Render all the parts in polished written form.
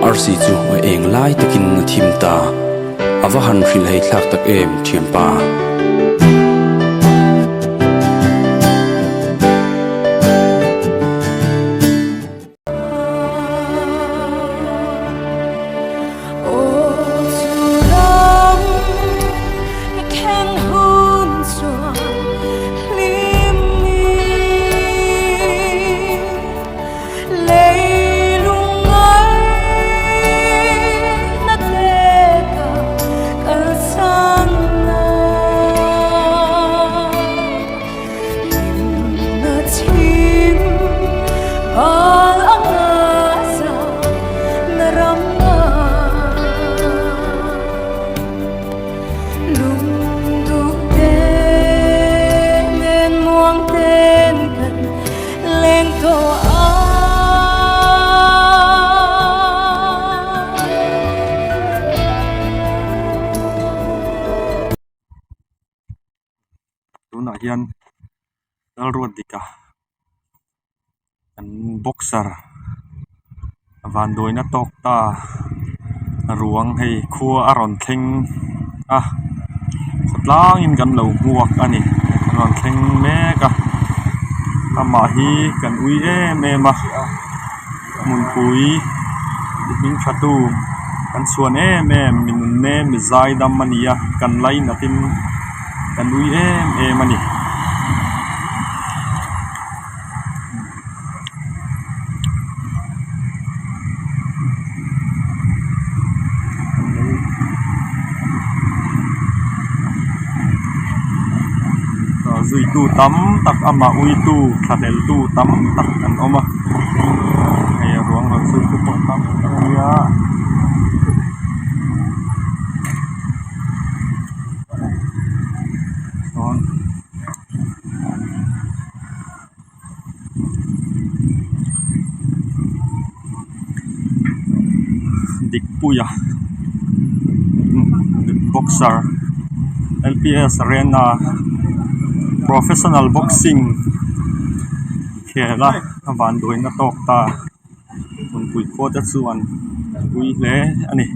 arsi chu a eng lai takin na thim ta ava han hril hei thlak tak em thiam pa tuna hian dalruat dika an boxer van doina tok ta ruang hei khua a ron thleng a khotlang in kan lo huak ani ron thleng mek a ama hi kan ui em a mun pui ding thatu kan suan em min me mi zai dam mania kan lai natin kan ui em ani zui tu tam tak ama ui tu thadel tu tam tak kan oma ai ruang ro zui tu tam ya on dik puya boxer LPS arena professional boxing khela van doina tok ta mun pui ko ta chuan pui hle ani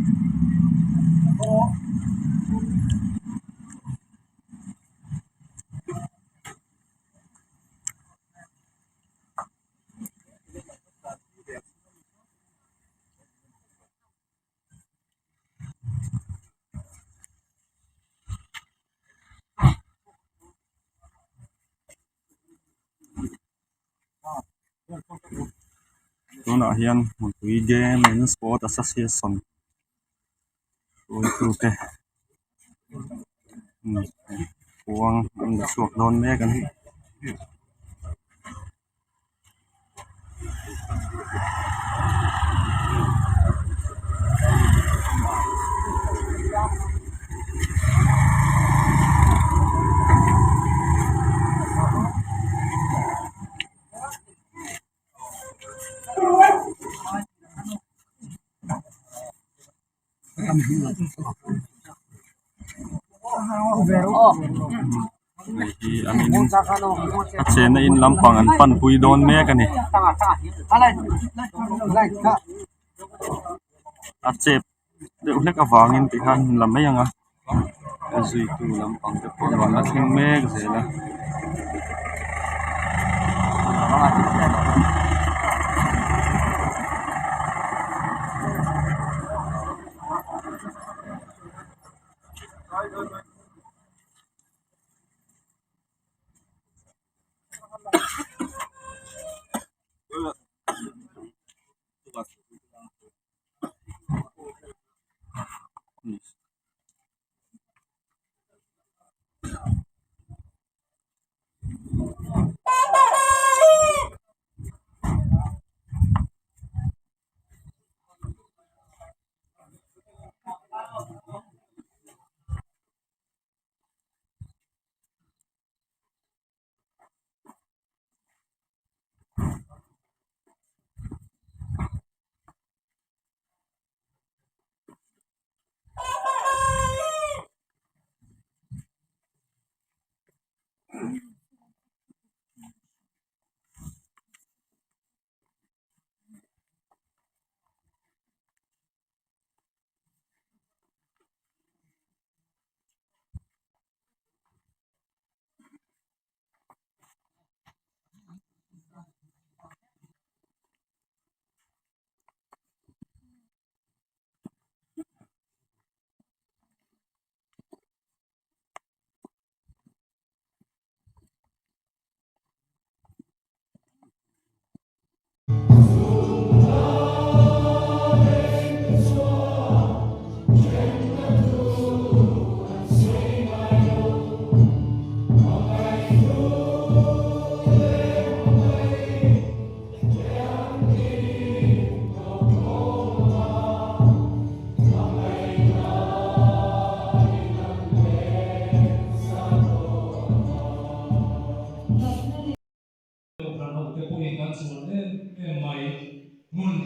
tuna hian mun pui game and sport association oi tu te puang an suak don mek an amin achena in lampang an pan pui don mek ani achep de ulek awangin ti khan lamai anga zui tu lampang te pon ron a thleng mek zela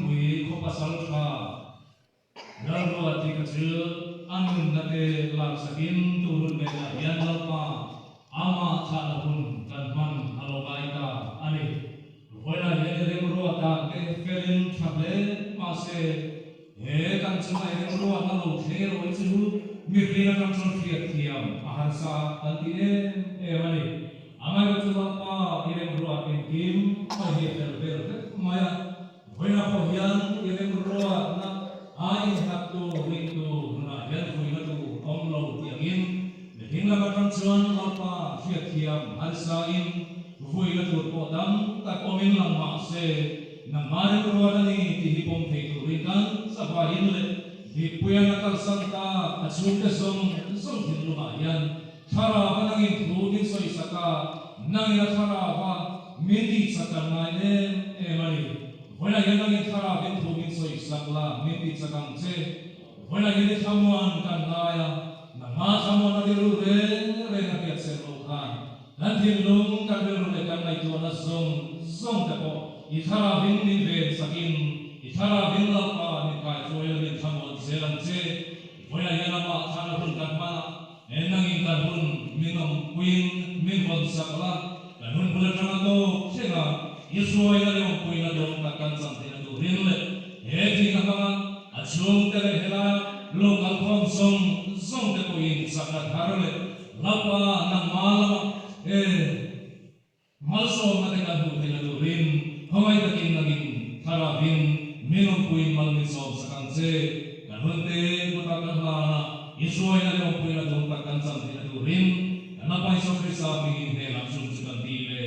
kui ko pasal kha lalwa ti ka chu anun na te lak sakin turun me na yan lapa ama tha na hun kan man alokai ta ani hoina yere ro ta ke felin thable ma se he kan chu mai ro na lo the ro chu mi rina kan chu fiat thiam aharsa tanti e ani amai ko chu lapa yere ro a kim ma he fel maya hoina ko yan yere ro na ai hak tu ring tu na yan hoina tu om lo tiangin Hingga makan cuan apa fiat kiam harsain vui la tur po dam ta komin lang ma se na mari ruwana ni ti hipom thei turikan sa bahin le di puya na kal santa achung ka som thin luma yan thara banangin thudin soi saka nang ya thara ba mindi saka nai ne e mari hoina yanangin thara bin thudin soi sakla mindi sakang che hoina yene thamuan kan naya ma samo na diru re na pia se lo kan nan tin lung kan diru le kan nai to na song ta ko I thara bin ni ve sakin I thara bin la pa ni kai foil ni thamo zelan che foya yana ma thara hun kan ma enang in kan hun minom queen min bon sakla kan hun bula kana to senga Yesu ina le queen na dong ta kan sam te na do rin le he ti ka ma achung te le hela lo kan khom song te ko in sakna tharale lapa na malama malso na te kan hu te na do rin Hawai takin naging tharabin minom kuin malmin sob sa kanse kanunte mutakan na isuay na limang kuin na doon pagkansan tinaturin kanapay sa Krista pingin helang sumsukan dile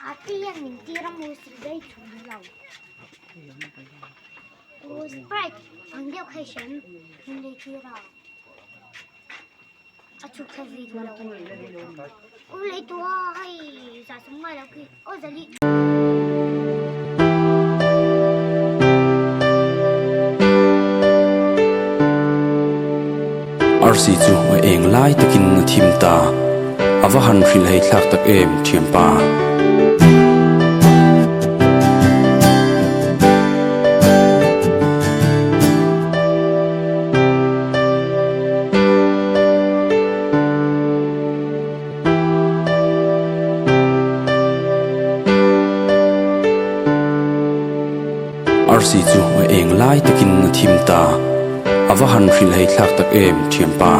Ati yang mentira musik day chulau. O Sprite ang dia khashan hindi tira. Achuk sa video lau. Ulay tuwa ay sasama lau ki. O zali. RC chu wa eng lai takin na thim ta avahan ril hei thlak tak em thiam pa RC chu wa eng lai takin na thim ta avahan ril hei thlak tak em thiam pa